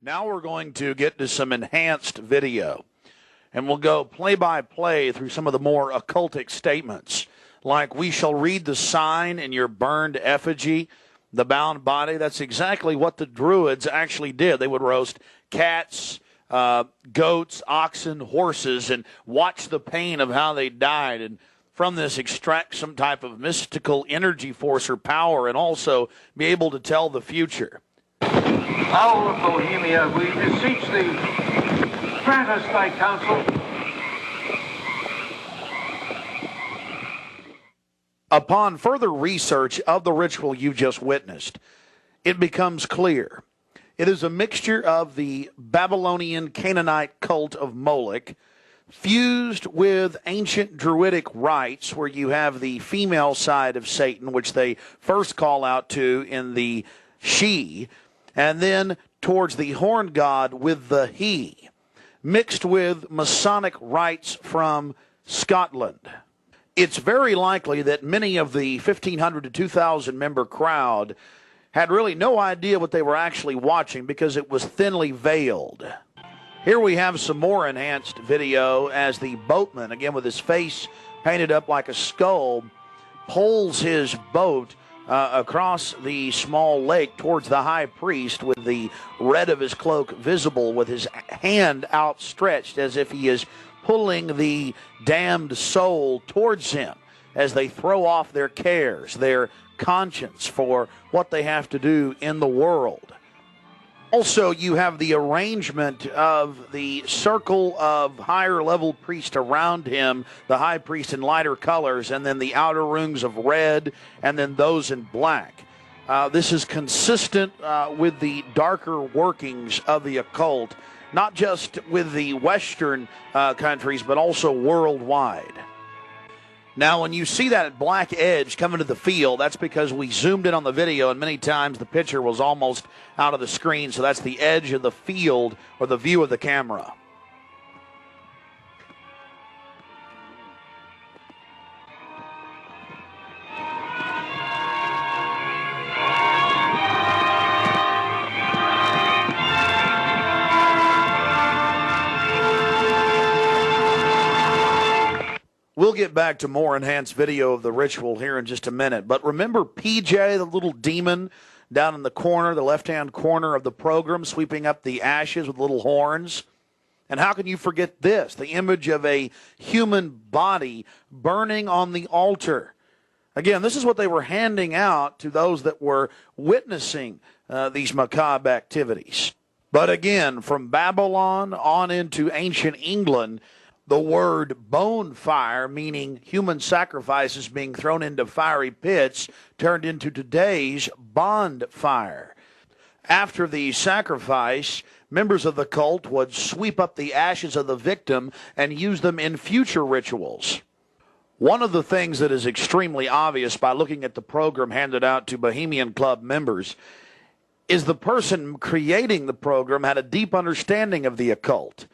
Now we're going to get to some enhanced video, and we'll go play-by-play through some of the more occultic statements, like we shall read the sign in your burned effigy, the bound body. That's exactly what the Druids actually did. They would roast cats, goats, oxen, horses, and watch the pain of how they died, and from this extract some type of mystical energy force or power, and also be able to tell the future. Owl of Bohemia, we beseech thee, grant us thy counsel. Upon further research of the ritual you just witnessed, it becomes clear. It is a mixture of the Babylonian Canaanite cult of Molech, fused with ancient Druidic rites, where you have the female side of Satan, which they first call out to in the she, and then towards the horn god with the he, mixed with Masonic rites from Scotland. It's very likely that many of the 1,500 to 2,000 member crowd had really no idea what they were actually watching because it was thinly veiled. Here we have some more enhanced video as the boatman, again with his face painted up like a skull, pulls his boat across the small lake towards the high priest with the red of his cloak visible, with his hand outstretched as if he is pulling the damned soul towards him as they throw off their cares, their conscience for what they have to do in the world. Also, you have the arrangement of the circle of higher level priests around him, the high priest in lighter colors, and then the outer rings of red, and then those in black. This is consistent with the darker workings of the occult, not just with the Western countries, but also worldwide. Now, when you see that black edge coming to the field, that's because we zoomed in on the video, and many times the picture was almost out of the screen, so that's the edge of the field or the view of the camera. We'll get back to more enhanced video of the ritual here in just a minute. But remember PJ, the little demon down in the corner, the left-hand corner of the program, sweeping up the ashes with little horns? And how can you forget this? The image of a human body burning on the altar. Again, this is what they were handing out to those that were witnessing these macabre activities. But again, from Babylon on into ancient England, the word bone fire, meaning human sacrifices being thrown into fiery pits, turned into today's bond fire. After the sacrifice, members of the cult would sweep up the ashes of the victim and use them in future rituals. One of the things that is extremely obvious by looking at the program handed out to Bohemian Club members is the person creating the program had a deep understanding of the occult.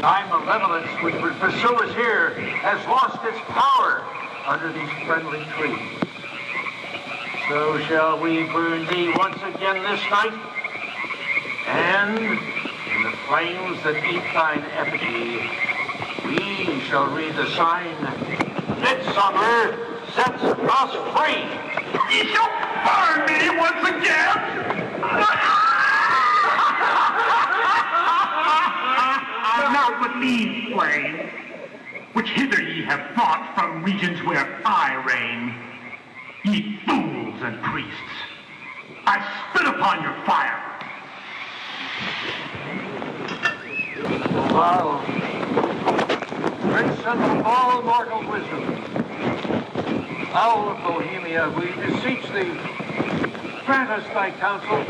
Thy malevolence which would pursue us here has lost its power under these friendly trees. So shall we burn thee once again this night, and in the flames that eat thine effigy, we shall read the sign, Midsummer sets us free. You shall burn me once again! Not with these flames, which hither ye have brought from regions where I reign. Ye fools and priests, I spit upon your fire. Wow. Prince of all mortal wisdom, Owl of Bohemia, we beseech thee, grant us thy counsel.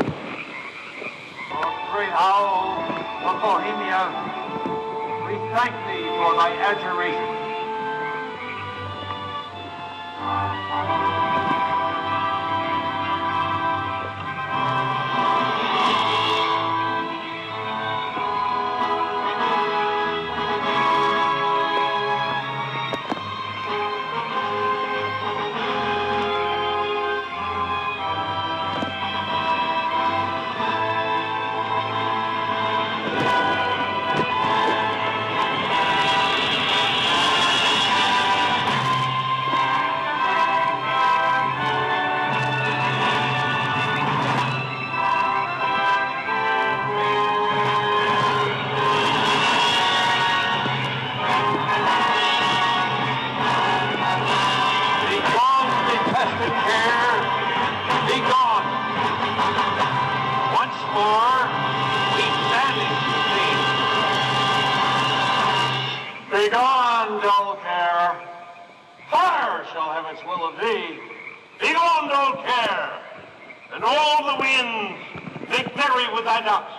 O great Owl of Bohemia, we thank thee for thy adjuration. Begone, dull care. Fire shall have its will of thee. Begone, dull care. And all the winds make merry with thy ducks.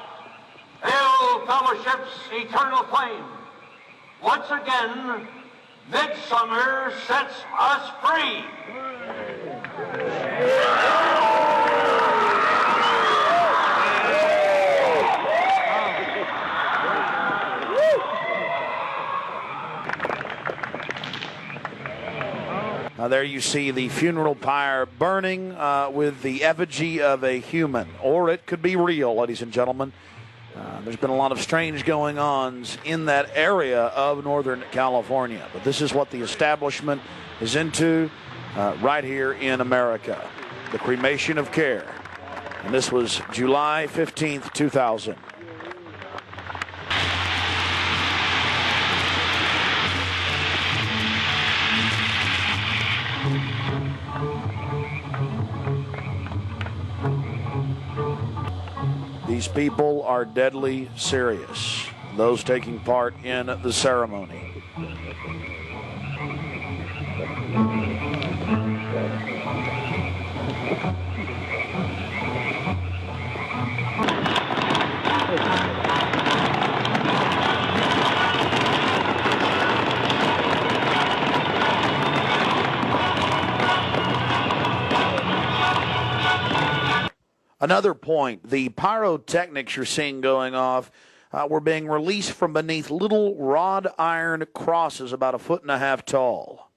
Hail, fellowship's eternal flame. Once again, midsummer sets us free. There you see the funeral pyre burning with the effigy of a human, or it could be real, ladies and gentlemen. There's been a lot of strange going-ons in that area of Northern California, but this is what the establishment is into right here in America, the Cremation of Care. And this was July 15th, 2000. These people are deadly serious, those taking part in the ceremony. Another point, the pyrotechnics you're seeing going off were being released from beneath little wrought iron crosses about 1.5 feet tall.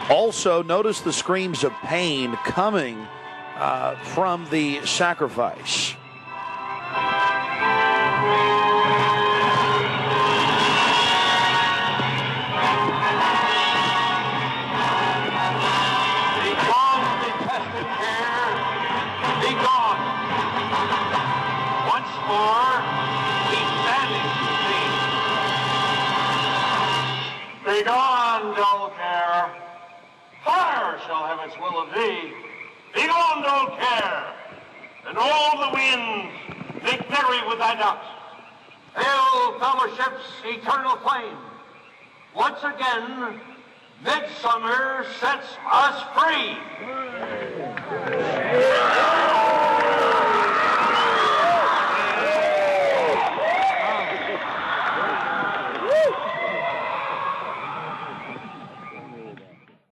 Also, notice the screams of pain coming from the sacrifice. Begone, dull care. Fire shall have its will of thee. Begone, dull care. And all the winds make merry with thy ducks. Hail, fellowship's eternal flame. Once again, midsummer sets us free.